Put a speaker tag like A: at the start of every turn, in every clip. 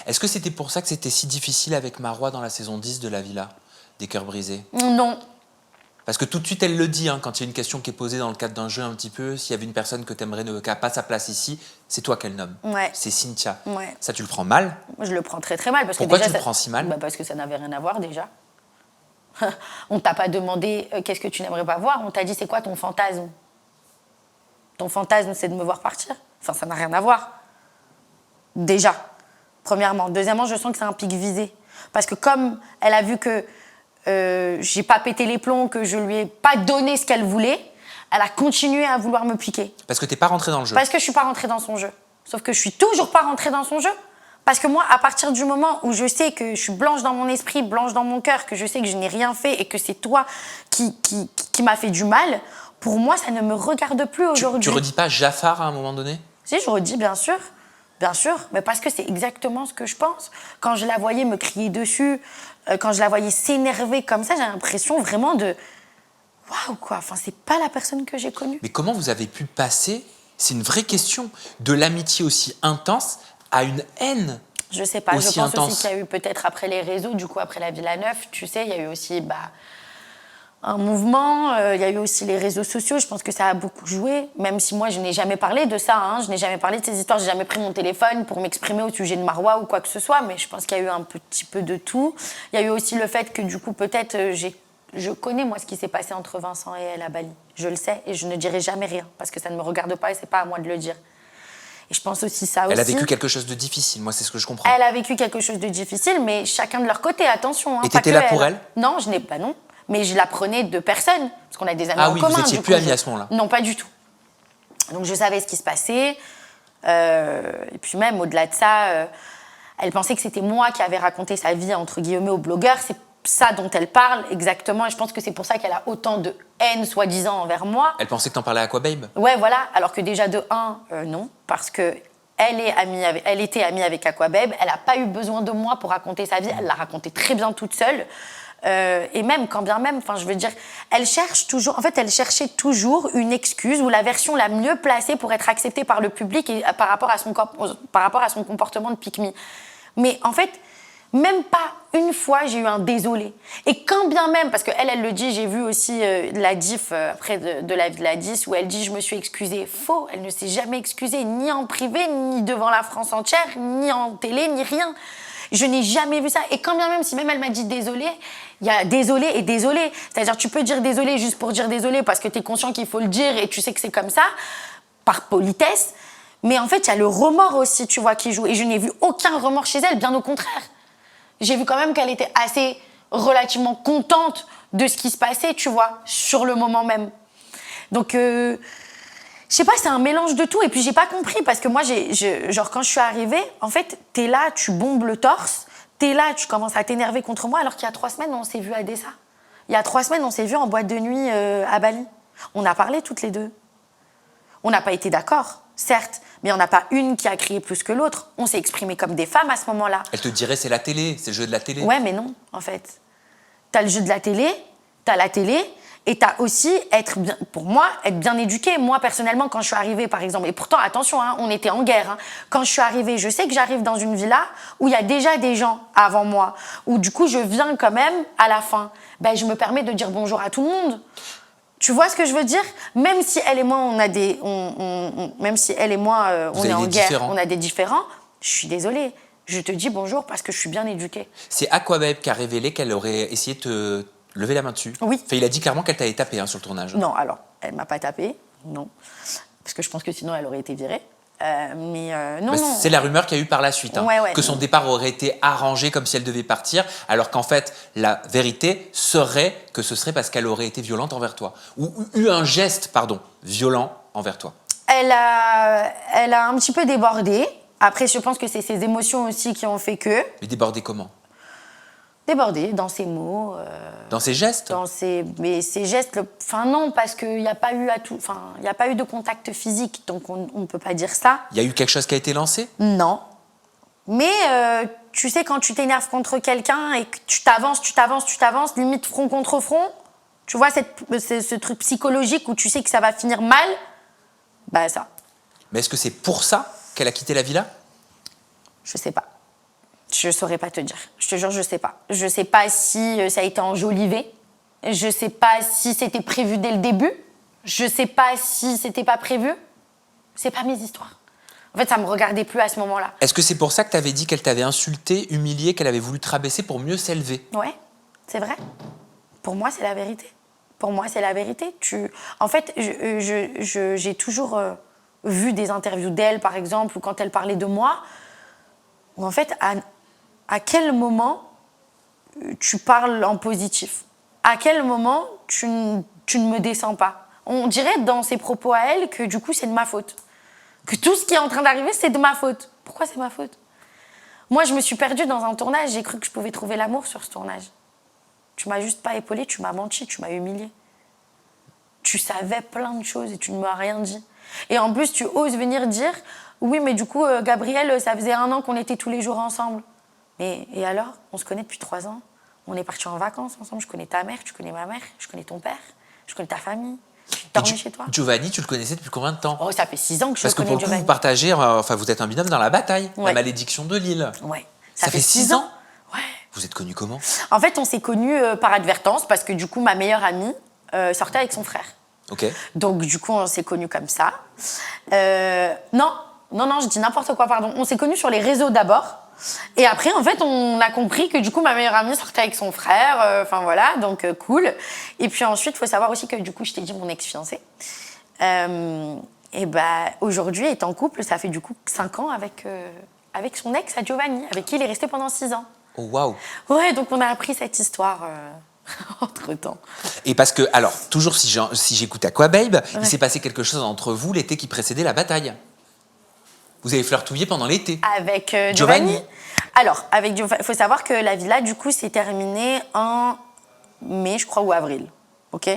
A: Est-ce que c'était pour ça que c'était si difficile avec Marois dans la saison 10 de La Villa des cœurs brisés?
B: Non.
A: Parce que tout de suite, elle le dit, quand il y a une question qui est posée dans le cadre d'un jeu un petit peu, s'il y avait une personne que tu aimerais, qui n'a pas sa place ici, c'est toi qu'elle nomme.
B: Ouais.
A: C'est Cynthia.
B: Ouais.
A: Ça, tu le prends mal?
B: Moi, je le prends très très mal. Parce
A: Pourquoi
B: que déjà,
A: tu le prends si mal?
B: Parce que ça n'avait rien à voir déjà. On t'a pas demandé qu'est-ce que tu n'aimerais pas voir, on t'a dit c'est quoi ton fantasme? Ton fantasme, c'est de me voir partir? Enfin, ça n'a rien à voir. Déjà, premièrement. Deuxièmement, je sens que c'est un pic visé. Parce que comme elle a vu que j'ai pas pété les plombs, que je lui ai pas donné ce qu'elle voulait, elle a continué à vouloir me piquer.
A: Parce que t'es pas rentrée dans le jeu.
B: Parce que je suis pas rentrée dans son jeu. Sauf que je suis toujours pas rentrée dans son jeu. Parce que moi, à partir du moment où je sais que je suis blanche dans mon esprit, blanche dans mon cœur, que je sais que je n'ai rien fait et que c'est toi qui m'a fait du mal, pour moi, ça ne me regarde plus aujourd'hui.
A: Tu redis pas Jafar à un moment donné?
B: Si, je redis, bien sûr. Bien sûr, mais parce que c'est exactement ce que je pense. Quand je la voyais me crier dessus, quand je la voyais s'énerver comme ça, j'ai l'impression vraiment de... Waouh, quoi. Enfin, c'est pas la personne que j'ai connue.
A: Mais comment vous avez pu passer, c'est une vraie question, de l'amitié aussi intense à une haine?
B: Je sais pas,
A: aussi
B: je pense
A: intense.
B: aussi qu'il y a eu peut-être après les réseaux, du coup après la Villa Neuf, tu sais, il y a eu aussi un mouvement, il y a eu aussi les réseaux sociaux, je pense que ça a beaucoup joué, même si moi je n'ai jamais parlé de ça, je n'ai jamais parlé de ces histoires, j'ai jamais pris mon téléphone pour m'exprimer au sujet de Marois ou quoi que ce soit, mais je pense qu'il y a eu un petit peu de tout. Il y a eu aussi le fait que du coup peut-être je connais moi ce qui s'est passé entre Vincent et elle à Bali, je le sais et je ne dirai jamais rien, parce que ça ne me regarde pas et c'est pas à moi de le dire. Et je pense aussi ça aussi.
A: Elle a vécu quelque chose de difficile, moi c'est ce que je comprends.
B: Elle a vécu quelque chose de difficile, mais chacun de leur côté, attention.
A: Et t'étais là pour elle?
B: Non, je n'ai pas, non. Mais je la prenais de personne, parce qu'on a des amis en commun.
A: Ah oui, vous étiez plus amis à ce moment-là?
B: Non, pas du tout. Donc je savais ce qui se passait. Et puis même, au-delà de ça, elle pensait que c'était moi qui avais raconté sa vie, entre guillemets, aux blogueurs. C'est ça dont elle parle, exactement. Et je pense que c'est pour ça qu'elle a autant de haine, soi-disant, envers moi.
A: Elle pensait que t'en parlais à Aquababe?
B: Ouais, voilà. Alors que déjà, de non. Parce que elle était amie avec Aquababe. Elle n'a pas eu besoin de moi pour raconter sa vie. Elle l'a raconté très bien toute seule. Et même, quand bien même, enfin, je veux dire, elle cherchait toujours une excuse ou la version la mieux placée pour être acceptée par le public et par rapport à son comportement de pick-me. Mais en fait, même pas une fois, j'ai eu un désolé. Et quand bien même, parce qu'elle le dit, j'ai vu aussi la diff après de la 10 où elle dit « je me suis excusée ». Faux, elle ne s'est jamais excusée, ni en privé, ni devant la France entière, ni en télé, ni rien. Je n'ai jamais vu ça. Et quand bien même, si même elle m'a dit désolé, il y a désolé et désolé. C'est-à-dire, tu peux dire désolé juste pour dire désolé parce que tu es conscient qu'il faut le dire et tu sais que c'est comme ça, par politesse. Mais en fait, il y a le remords aussi, tu vois, qui joue. Et je n'ai vu aucun remords chez elle, bien au contraire. J'ai vu quand même qu'elle était assez relativement contente de ce qui se passait, tu vois, sur le moment même. Donc, je sais pas, c'est un mélange de tout. Et puis, j'ai pas compris parce que moi, genre, quand je suis arrivée, en fait, t'es là, tu bombes le torse, t'es là, tu commences à t'énerver contre moi, alors qu'il y a 3 semaines, on s'est vus à Dessa. Il y a 3 semaines, on s'est vus en boîte de nuit à Bali. On a parlé toutes les deux. On n'a pas été d'accord, certes, mais il n'y en a pas une qui a crié plus que l'autre. On s'est exprimé comme des femmes à ce moment-là.
A: Elle te dirait c'est la télé, c'est le jeu de la télé.
B: Ouais, mais non, en fait. T'as le jeu de la télé, t'as la télé, et t'as aussi, pour moi, être bien éduquée. Moi, personnellement, quand je suis arrivée, par exemple, et pourtant, attention, on était en guerre. Quand je suis arrivée, je sais que j'arrive dans une villa où il y a déjà des gens avant moi, où du coup, je viens quand même à la fin. Ben, je me permets de dire bonjour à tout le monde. Tu vois ce que je veux dire? Même si elle et moi, on est en guerre, on a des différends, je suis désolée. Je te dis bonjour parce que je suis bien éduquée.
A: C'est Aquababe qui a révélé qu'elle aurait essayé de te lever la main dessus.
B: Oui.
A: Enfin, il a dit clairement qu'elle t'avait tapé sur le tournage.
B: Non, alors, elle m'a pas tapé, non. Parce que je pense que sinon, elle aurait été virée. Non.
A: C'est la rumeur qu'il y a eu par la suite, que son départ aurait été arrangé comme si elle devait partir, alors qu'en fait, la vérité serait que ce serait parce qu'elle aurait été violente envers toi, ou eu un geste, violent envers toi.
B: Elle a un petit peu débordé. Après, je pense que c'est ses émotions aussi qui ont fait que...
A: Mais débordé comment?
B: Débordé dans ses mots.
A: Dans ses gestes?
B: Mais ses gestes, non, parce qu'il n'y a pas eu il n'y a pas eu de contact physique, donc on ne peut pas dire ça.
A: Il y a eu quelque chose qui a été lancé?
B: Non. Mais tu sais, quand tu t'énerves contre quelqu'un et que tu t'avances, limite front contre front, tu vois ce truc psychologique où tu sais que ça va finir mal, ça.
A: Mais est-ce que c'est pour ça qu'elle a quitté la villa?
B: Je sais pas. Je saurais pas te dire. Je te jure, je sais pas. Je sais pas si ça a été enjolivé. Je sais pas si c'était prévu dès le début. Je sais pas si c'était pas prévu. C'est pas mes histoires. En fait, ça me regardait plus à ce moment-là.
A: Est-ce que c'est pour ça que tu avais dit qu'elle t'avait insulté, humilié, qu'elle avait voulu te rabaisser pour mieux s'élever?
B: Ouais, c'est vrai. Pour moi, c'est la vérité. Pour moi, c'est la vérité. En fait, j'ai toujours vu des interviews d'elle, par exemple, ou quand elle parlait de moi, où en fait, à quel moment tu parles en positif? À quel moment tu ne me descends pas? On dirait dans ses propos à elle que du coup, c'est de ma faute. Que tout ce qui est en train d'arriver, c'est de ma faute. Pourquoi c'est ma faute? Moi, je me suis perdue dans un tournage, j'ai cru que je pouvais trouver l'amour sur ce tournage. Tu m'as juste pas épaulée, tu m'as menti, tu m'as humiliée. Tu savais plein de choses et tu ne m'as rien dit. Et en plus, tu oses venir dire « Oui, mais du coup, Gabriel, ça faisait 1 an qu'on était tous les jours ensemble. » Et alors? On se connaît depuis 3 ans. On est partis en vacances ensemble. Je connais ta mère, tu connais ma mère, je connais ton père, je connais ta famille. Je dormais chez toi.
A: Giovanni, tu le connaissais depuis combien de temps?
B: Oh, ça fait 6 ans que je
A: connais Giovanni. Parce que pour le coup, vous partagez, vous êtes un binôme dans la bataille, la malédiction de Lille.
B: Ouais.
A: Ça fait 6 ans?
B: Ouais.
A: Vous êtes connus comment?
B: En fait, on s'est connus par advertence parce que du coup, ma meilleure amie sortait avec son frère.
A: Ok.
B: Donc du coup, on s'est connus comme ça. Non, je dis n'importe quoi, pardon. On s'est connus sur les réseaux d'abord. Et après, en fait, on a compris que du coup, ma meilleure amie sortait avec son frère. Enfin voilà, donc cool. Et puis ensuite, il faut savoir aussi que du coup, je t'ai dit mon ex-fiancé. Et aujourd'hui, est en couple, ça fait du coup 5 ans avec son ex, à Giovanni, avec qui il est resté pendant 6 ans.
A: Oh waouh.
B: Ouais, donc on a appris cette histoire entre-temps.
A: Et parce que, alors, toujours si j'écoute Aquababe, il s'est passé quelque chose entre vous l'été qui précédait la bataille. Vous avez flirtouillé pendant l'été.
B: Avec Giovanni. Alors, avec Giovanni, il faut savoir que la villa, du coup, s'est terminée en mai, je crois, ou avril. Ok.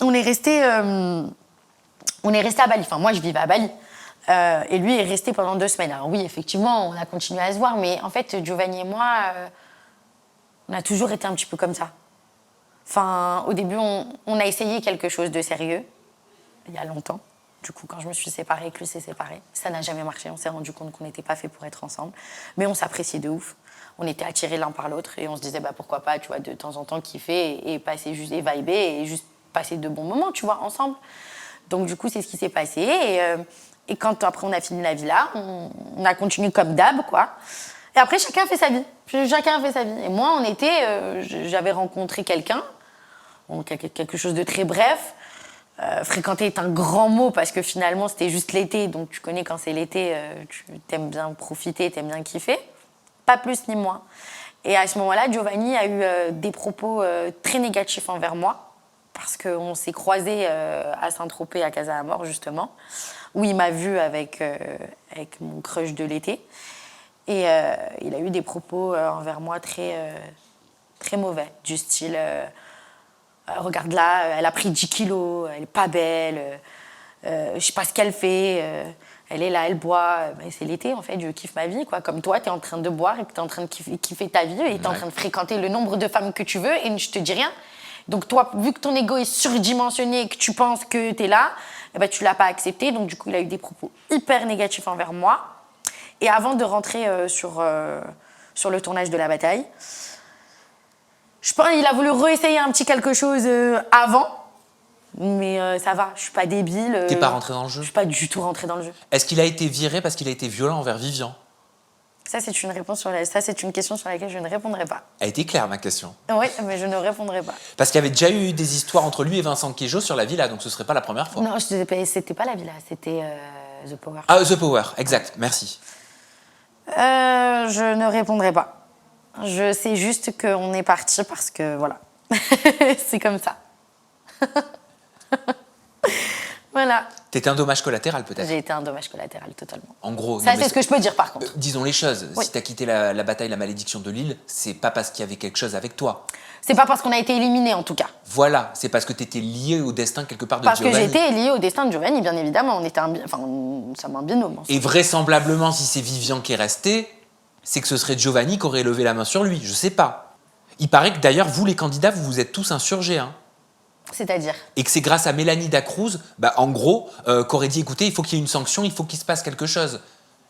B: On est resté à Bali. Enfin, moi, je vivais à Bali. Et lui est resté pendant 2 semaines. Alors oui, effectivement, on a continué à se voir, mais en fait, Giovanni et moi, on a toujours été un petit peu comme ça. Enfin, au début, on a essayé quelque chose de sérieux, il y a longtemps. Du coup, quand je me suis séparée, que lui s'est séparé, ça n'a jamais marché. On s'est rendu compte qu'on n'était pas fait pour être ensemble. Mais on s'appréciait de ouf. On était attirés l'un par l'autre et on se disait, pourquoi pas, tu vois, de temps en temps kiffer et passer juste et vibrer et juste passer de bons moments, tu vois, ensemble. Donc du coup, c'est ce qui s'est passé. Et quand après on a fini la villa, on a continué comme d'hab, quoi. Et après, chacun a fait sa vie. Et moi, j'avais rencontré quelqu'un, quelque chose de très bref. Fréquenter est un grand mot parce que finalement, c'était juste l'été. Donc tu connais quand c'est l'été, tu t'aimes bien profiter, t'aimes bien kiffer. Pas plus ni moins. Et à ce moment-là, Giovanni a eu des propos très négatifs envers moi parce qu'on s'est croisés à Saint-Tropez, à Casa Amor, justement, où il m'a vue avec mon crush de l'été. Et il a eu des propos envers moi très mauvais, du style regarde là, elle a pris 10 kilos, elle est pas belle, je sais pas ce qu'elle fait, elle est là, elle boit. C'est l'été en fait, je kiffe ma vie, quoi. Comme toi, tu es en train de boire et que tu es en train de kiffer ta vie et tu es en train de fréquenter le nombre de femmes que tu veux et je te dis rien. Donc toi, vu que ton ego est surdimensionné et que tu penses que tu es là, tu l'as pas accepté. Donc du coup, il a eu des propos hyper négatifs envers moi. Et avant de rentrer sur le tournage de la bataille, je pense qu'il a voulu réessayer un petit quelque chose avant, mais ça va, je suis pas débile.
A: T'es pas rentré dans le jeu?
B: Je suis pas du tout rentré dans le jeu.
A: Est-ce qu'il a été viré parce qu'il a été violent envers Vivian?
B: Ça, c'est une question sur laquelle je ne répondrai pas.
A: Elle a été claire, ma question.
B: Oui, mais je ne répondrai pas.
A: Parce qu'il y avait déjà eu des histoires entre lui et Vincent Queijo sur la villa, donc ce serait pas la première fois.
B: Non, c'était pas la villa, c'était The Power.
A: Ah, The Power, exact, merci.
B: Je ne répondrai pas. Je sais juste qu'on est parti parce que, voilà, c'est comme ça. Voilà.
A: T'étais un dommage collatéral, peut-être?
B: J'ai été un dommage collatéral, totalement.
A: En gros...
B: Ça, c'est ce que je peux dire, par contre.
A: Disons les choses.
B: Oui.
A: Si t'as quitté la bataille, la malédiction de Lille, c'est pas parce qu'il y avait quelque chose avec toi.
B: C'est pas parce qu'on a été éliminés, en tout cas.
A: Voilà, c'est parce que t'étais lié au destin, quelque part, de Giovanni.
B: Parce que j'étais liée au destin de Giovanni, bien évidemment. Nous sommes un binôme.
A: Et vraisemblablement, si c'est Vivian qui est restée, c'est que ce serait Giovanni qui aurait levé la main sur lui. Je sais pas. Il paraît que d'ailleurs, vous les candidats, vous vous êtes tous insurgés. Hein.
B: C'est-à-dire?
A: Et que c'est grâce à Mélanie Dacruz, en gros, qu'aurait dit, écoutez, il faut qu'il y ait une sanction, il faut qu'il se passe quelque chose.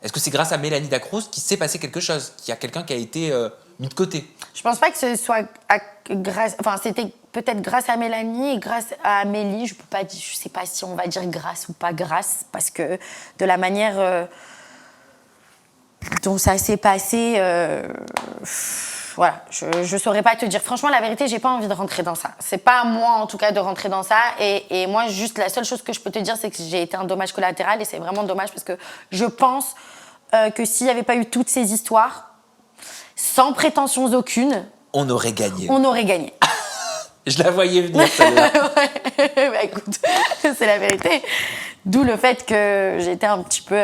A: Est-ce que c'est grâce à Mélanie Dacruz qu'il s'est passé quelque chose, qu'il y a quelqu'un qui a été mis de côté?
B: Je pense pas que ce soit grâce... Enfin, c'était peut-être grâce à Mélanie et grâce à Amélie. Je sais pas si on va dire grâce ou pas grâce, parce que de la manière dont ça s'est passé... Voilà, je saurais pas te dire. Franchement, la vérité, j'ai pas envie de rentrer dans ça. C'est pas à moi, en tout cas, de rentrer dans ça. Et moi, juste, la seule chose que je peux te dire, c'est que j'ai été un dommage collatéral. Et c'est vraiment dommage parce que je pense que s'il n'y avait pas eu toutes ces histoires, sans prétention aucune...
A: On aurait gagné.
B: On aurait gagné.
A: Je la voyais venir, celle-là.
B: Ouais. Bah, écoute, c'est la vérité. D'où le fait que j'étais un petit peu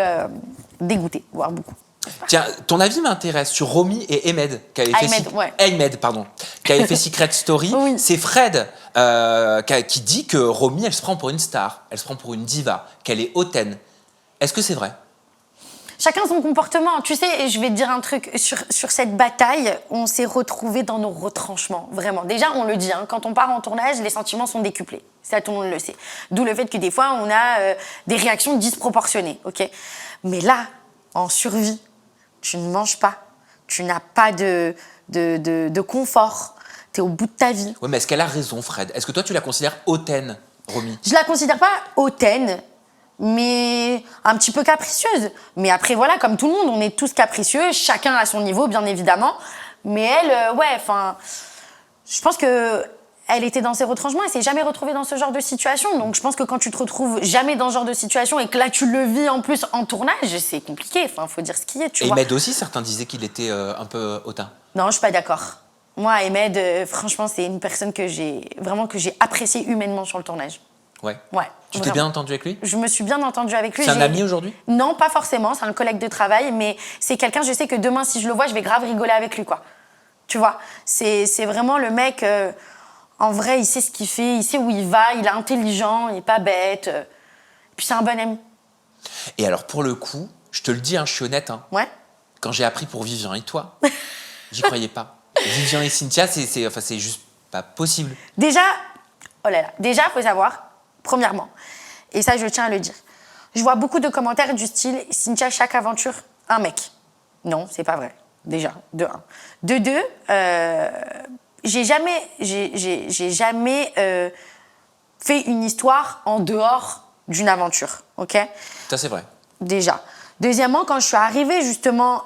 B: dégoûtée, voire beaucoup.
A: Tiens, ton avis m'intéresse sur Romy et Ahmed, qui avait qui avait fait Secret Story.
B: Oui.
A: C'est Fred qui dit que Romy, elle se prend pour une star, elle se prend pour une diva, qu'elle est hautaine. Est-ce que c'est vrai?
B: Chacun son comportement. Tu sais, je vais te dire un truc. Sur cette bataille, on s'est retrouvés dans nos retranchements. Vraiment. Déjà, on le dit, hein, quand on part en tournage, les sentiments sont décuplés. Ça, tout le monde le sait. D'où le fait que des fois, on a des réactions disproportionnées. Okay, mais là, en survie, tu ne manges pas. Tu n'as pas de confort. Tu es au bout de ta vie.
A: Oui, mais est-ce qu'elle a raison, Fred? Est-ce que toi, tu la considères hautaine, Romy?
B: Je la considère pas hautaine, mais un petit peu capricieuse. Mais après, voilà, comme tout le monde, on est tous capricieux, chacun à son niveau, bien évidemment. Mais elle, je pense que elle était dans ses retranchements, elle s'est jamais retrouvée dans ce genre de situation. Donc je pense que quand tu te retrouves jamais dans ce genre de situation et que là tu le vis en plus en tournage, c'est compliqué. Enfin, faut dire ce qui est, tu vois.
A: Et Ahmed aussi, certains disaient qu'il était un peu hautain.
B: Non, je suis pas d'accord. Moi, Ahmed, franchement, c'est une personne que j'ai appréciée humainement sur le tournage.
A: Ouais. Tu
B: Vraiment.
A: t'es bien entendu avec lui?
B: Je me suis bien entendue avec lui.
A: C'est un ami aujourd'hui?
B: Non, pas forcément. C'est un collègue de travail, mais c'est quelqu'un, je sais que demain, si je le vois, je vais grave rigoler avec lui, quoi. Tu vois, c'est vraiment le mec... en vrai, il sait ce qu'il fait, il sait où il va, il est intelligent, il est pas bête. Puis c'est un bon ami.
A: Et alors, pour le coup, je te le dis, hein, je suis honnête. Hein,
B: ouais.
A: Quand j'ai appris pour Vivian et toi, j'y croyais pas. Vivian et Cynthia, c'est juste pas possible.
B: Déjà, faut savoir, premièrement, et ça, je tiens à le dire, je vois beaucoup de commentaires du style « Cynthia, chaque aventure, un mec ». Non, c'est pas vrai. Déjà, de un. De deux, j'ai jamais fait une histoire en dehors d'une aventure, ok?
A: Ça, c'est vrai.
B: Déjà. Deuxièmement, quand je suis arrivée justement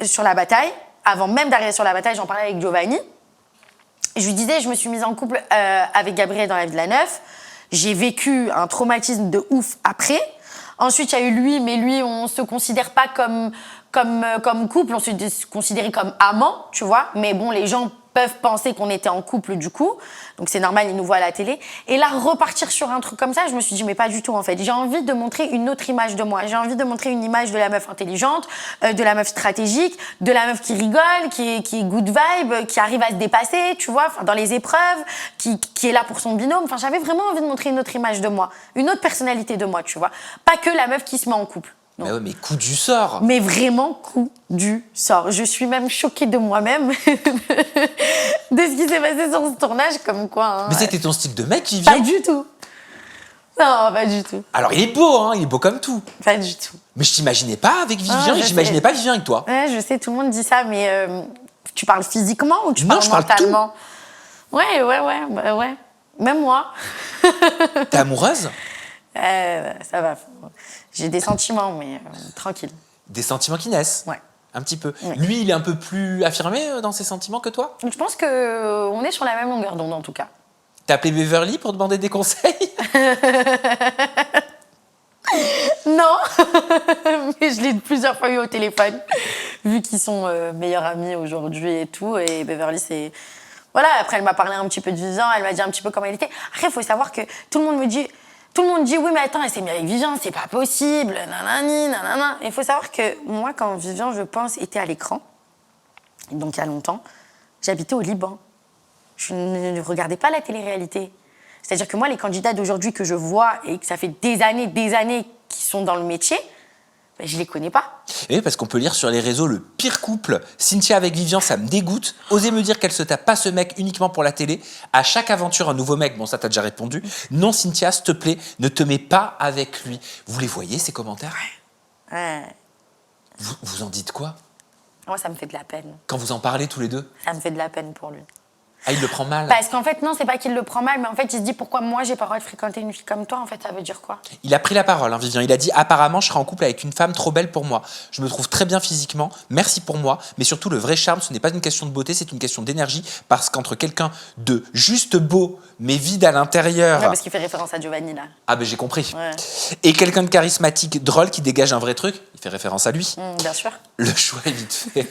B: sur la bataille, avant même d'arriver sur la bataille, j'en parlais avec Giovanni, je lui disais, je me suis mise en couple avec Gabriel dans la vie de la Neuf, j'ai vécu un traumatisme de ouf après. Ensuite, il y a eu lui, mais lui, on se considère pas comme couple, on se considérait comme amant, tu vois. Mais bon, les gens peuvent penser qu'on était en couple du coup. Donc c'est normal, ils nous voient à la télé. Et là, repartir sur un truc comme ça, je me suis dit, mais pas du tout en fait. J'ai envie de montrer une autre image de moi. J'ai envie de montrer une image de la meuf intelligente, de la meuf stratégique, de la meuf qui rigole, qui est good vibe, qui arrive à se dépasser, tu vois, dans les épreuves, qui est là pour son binôme. Enfin, j'avais vraiment envie de montrer une autre image de moi, une autre personnalité de moi, tu vois. Pas que la meuf qui se met en couple.
A: Mais ouais, mais coup du sort.
B: Mais vraiment coup du sort. Je suis même choquée de moi-même de ce qui s'est passé sur ce tournage, comme quoi. Hein,
A: mais c'était ton style de mec, Vivian?
B: Pas du tout. Non, pas du tout.
A: Alors il est beau, hein, il est beau comme tout.
B: Pas du tout.
A: Mais je t'imaginais pas avec Vivian et j'imaginais pas Vivian avec toi.
B: Ouais, je sais, tout le monde dit ça, mais tu parles physiquement ou tu parles mentalement? Ouais. Même moi.
A: T'es amoureuse?
B: Ça va. J'ai des sentiments, mais tranquille.
A: Des sentiments qui naissent?
B: Ouais.
A: Un petit peu.
B: Ouais.
A: Lui, il est un peu plus affirmé dans ses sentiments que toi?
B: Je pense qu'on est sur la même longueur d'onde, en tout cas.
A: T'as appelé Beverly pour demander des conseils?
B: Non, mais je l'ai plusieurs fois eu au téléphone, vu qu'ils sont meilleurs amis aujourd'hui et tout. Et Beverly, c'est... Voilà, après, elle m'a parlé un petit peu de Vivian, elle m'a dit un petit peu comment elle était. Après, il faut savoir que tout le monde dit, oui, mais attends, elle s'est mise avec Vivian, c'est pas possible, nanani, nanana. Il faut savoir que moi, quand Vivian, je pense, était à l'écran, donc il y a longtemps, j'habitais au Liban. Je ne regardais pas la télé-réalité. C'est-à-dire que moi, les candidats d'aujourd'hui que je vois et que ça fait des années qui sont dans le métier, ben, je les connais pas.
A: Et parce qu'on peut lire sur les réseaux le pire couple. Cynthia avec Vivian, ça me dégoûte. Osez me dire qu'elle se tape pas ce mec uniquement pour la télé. À chaque aventure, un nouveau mec. Bon, ça, t'as déjà répondu. Non, Cynthia, s'il te plaît, ne te mets pas avec lui. Vous les voyez, ces commentaires?
B: Ouais.
A: Vous en dites quoi?
B: Moi, ça me fait de la peine.
A: Quand vous en parlez tous les deux?
B: Ça me fait de la peine pour lui.
A: Ah, il le prend mal?
B: Parce qu'en fait, non, c'est pas qu'il le prend mal, mais en fait, il se dit pourquoi moi, j'ai pas le droit de fréquenter une fille comme toi. En fait, ça veut dire quoi?
A: Il a pris la parole, hein, Vivien. Il a dit « Apparemment, je serai en couple avec une femme trop belle pour moi. Je me trouve très bien physiquement, merci pour moi, mais surtout, le vrai charme, ce n'est pas une question de beauté, c'est une question d'énergie, parce qu'entre quelqu'un de juste beau, mais vide à l'intérieur... »
B: Ouais, parce qu'il fait référence à Giovanni, là.
A: Ah ben j'ai compris.
B: Ouais.
A: Et quelqu'un de charismatique, drôle, qui dégage un vrai truc, il fait référence à lui.
B: Bien sûr.
A: Le choix est vite fait.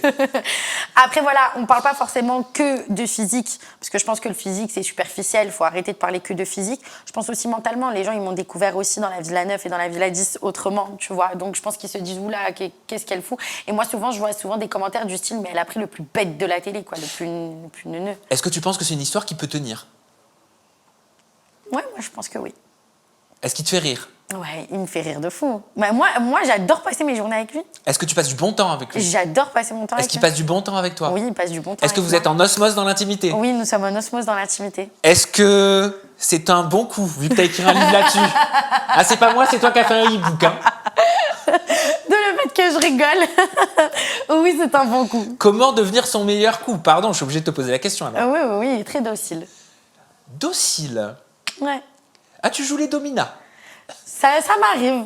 B: Après, voilà, on parle pas forcément que de physique, parce que je pense que le physique, c'est superficiel, il faut arrêter de parler que de physique. Je pense aussi mentalement, les gens, ils m'ont découvert aussi dans la Villa 9 et dans la Villa 10 autrement, tu vois. Donc, je pense qu'ils se disent, oula, qu'est-ce qu'elle fout? Et moi, souvent, je vois des commentaires du style, mais elle a pris le plus bête de la télé, quoi, le plus neuneux.
A: Est-ce que tu penses que c'est une histoire qui peut tenir?
B: Ouais, moi, je pense que oui.
A: Est-ce qu'il te fait rire?
B: Ouais, il me fait rire de fou. Bah, moi, j'adore passer mes journées avec lui.
A: Est-ce que tu passes du bon temps avec lui?
B: J'adore passer mon temps avec lui.
A: Est-ce qu'il passe du bon temps avec toi?
B: Oui, il passe du bon temps
A: Est-ce que vous êtes en osmose dans l'intimité?
B: Oui, nous sommes en osmose dans l'intimité.
A: Est-ce que c'est un bon coup, vu que tu as écrit un livre là-dessus? Ah, c'est pas moi, c'est toi qui as fait un e-book. Hein.
B: De le fait que je rigole. Oui, c'est un bon coup.
A: Comment devenir son meilleur coup? Pardon, je suis obligée de te poser la question alors.
B: Oui, il est très docile.
A: Docile?
B: Ouais.
A: Ah, tu joues les dominas?
B: Ça m'arrive.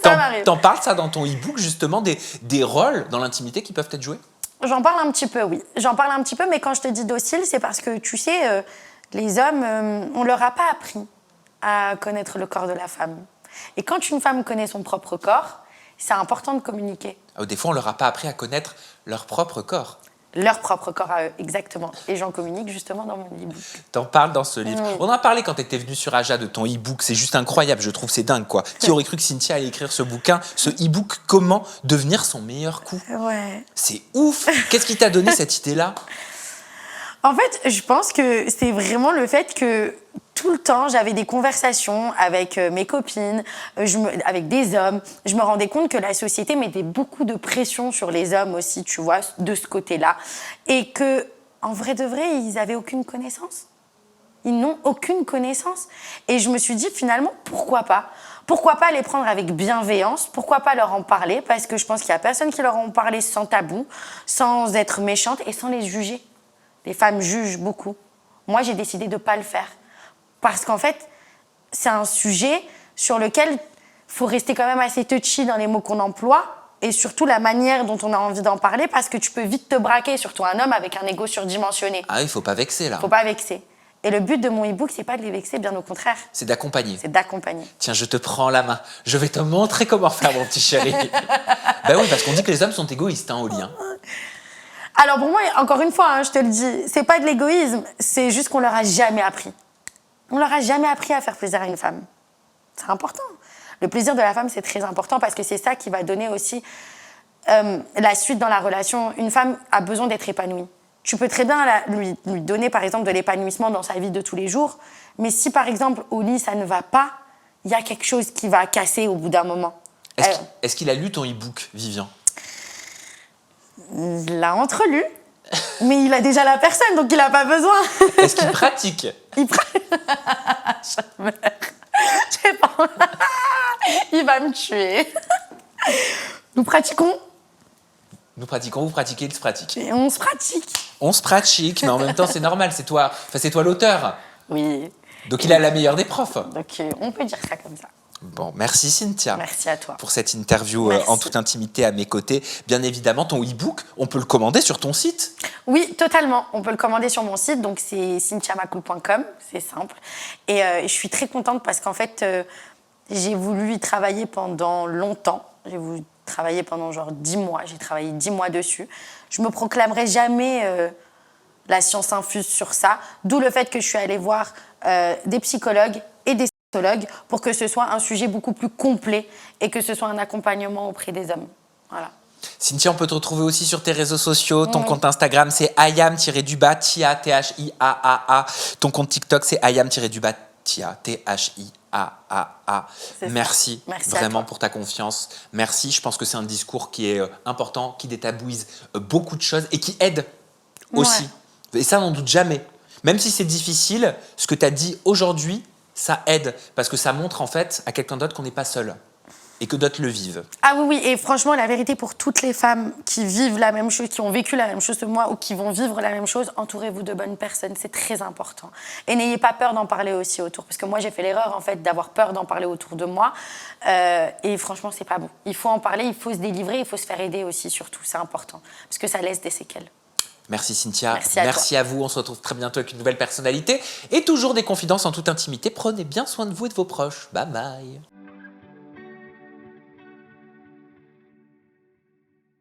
B: Ça m'arrive.
A: T'en parles ça dans ton e-book, justement, des rôles dans l'intimité qui peuvent être joués?
B: J'en parle un petit peu, oui. J'en parle un petit peu, mais quand je te dis docile, c'est parce que, tu sais, les hommes, on leur a pas appris à connaître le corps de la femme. Et quand une femme connaît son propre corps, c'est important de communiquer.
A: Des fois, on leur a pas appris à connaître leur propre corps.
B: Leur propre corps à eux, exactement. Et j'en communique justement dans mon e-book.
A: T'en parles dans ce livre.
B: Oui.
A: On en a parlé quand t'étais venue sur Aja de ton e-book. C'est juste incroyable, je trouve, c'est dingue, quoi. Qui aurait cru que Cynthia allait écrire ce bouquin, ce e-book, Comment devenir son meilleur coup?
B: Ouais.
A: C'est ouf. Qu'est-ce qui t'a donné cette idée-là?
B: En fait, je pense que c'est vraiment le fait que tout le temps, j'avais des conversations avec mes copines, avec des hommes. Je me rendais compte que la société mettait beaucoup de pression sur les hommes aussi, tu vois, de ce côté-là. Et que, en vrai de vrai, ils n'avaient aucune connaissance. Ils n'ont aucune connaissance. Et je me suis dit, finalement, pourquoi pas? Pourquoi pas les prendre avec bienveillance? Pourquoi pas leur en parler? Parce que je pense qu'il n'y a personne qui leur en parler sans tabou, sans être méchante et sans les juger. Les femmes jugent beaucoup. Moi, j'ai décidé de ne pas le faire. Parce qu'en fait, c'est un sujet sur lequel il faut rester quand même assez touchy dans les mots qu'on emploie et surtout la manière dont on a envie d'en parler parce que tu peux vite te braquer, surtout un homme avec un ego surdimensionné.
A: Ah, il faut pas vexer, là.
B: Faut pas vexer. Et le but de mon e-book, c'est pas de les vexer, bien au contraire.
A: C'est d'accompagner.
B: C'est d'accompagner.
A: Tiens, je te prends la main. Je vais te montrer comment faire, mon petit chéri. Ben oui, parce qu'on dit que les hommes sont égoïstes, hein, Oli.
B: Alors pour moi, encore une fois, hein, je te le dis, c'est pas de l'égoïsme, c'est juste qu'on leur a jamais appris. On leur a jamais appris à faire plaisir à une femme. C'est important. Le plaisir de la femme, c'est très important parce que c'est ça qui va donner aussi la suite dans la relation. Une femme a besoin d'être épanouie. Tu peux très bien lui donner, par exemple, de l'épanouissement dans sa vie de tous les jours, mais si, par exemple, au lit, ça ne va pas, il y a quelque chose qui va casser au bout d'un moment.
A: Est-ce qu'il a lu ton e-book, Vivien?
B: Il l'a entrelu, mais il a déjà la personne, donc il n'a pas besoin.
A: Est-ce qu'il pratique?
B: Il pratique. Je sais pas. Il va me tuer. Nous pratiquons.
A: Nous pratiquons, vous pratiquez, il se pratique.
B: Et on se pratique.
A: On se pratique, mais en même temps, c'est normal, c'est toi l'auteur.
B: Oui.
A: Donc il a la meilleure des profs.
B: Donc on peut dire ça comme ça.
A: Bon, merci Cynthia.
B: Merci à toi.
A: Pour cette interview en toute intimité à mes côtés. Bien évidemment, ton e-book, on peut le commander sur ton site.
B: Oui, totalement. On peut le commander sur mon site, donc c'est cynthiamacool.com, c'est simple. Et je suis très contente parce qu'en fait, j'ai voulu y travailler pendant longtemps. J'ai voulu travailler pendant genre 10 mois. J'ai travaillé 10 mois dessus. Je me proclamerai jamais la science infuse sur ça, d'où le fait que je suis allée voir des psychologues et des pour que ce soit un sujet beaucoup plus complet et que ce soit un accompagnement auprès des hommes. Voilà.
A: Cynthia, on peut te retrouver aussi sur tes réseaux sociaux. Ton compte Instagram, c'est ayam-tia, Thiaa. Ton compte TikTok, c'est ayam-tia, Thiaa. Merci vraiment pour ta confiance. Merci. Je pense que c'est un discours qui est important, qui détabouise beaucoup de choses et qui aide aussi. Et ça, n'en doute jamais. Même si c'est difficile, ce que tu as dit aujourd'hui, ça aide parce que ça montre en fait à quelqu'un d'autre qu'on n'est pas seul. et que d'autres le vivent.
B: Ah oui, et franchement, la vérité pour toutes les femmes qui vivent la même chose, qui ont vécu la même chose que moi ou qui vont vivre la même chose, entourez-vous de bonnes personnes, c'est très important. Et n'ayez pas peur d'en parler aussi autour, parce que moi j'ai fait l'erreur en fait d'avoir peur d'en parler autour de moi, et franchement c'est pas bon. Il faut en parler, il faut se délivrer, il faut se faire aider aussi surtout, c'est important, parce que ça laisse des séquelles.
A: Merci Cynthia,
B: merci
A: à vous, on se retrouve très bientôt avec une nouvelle personnalité et toujours des confidences en toute intimité. Prenez bien soin de vous et de vos proches. Bye bye.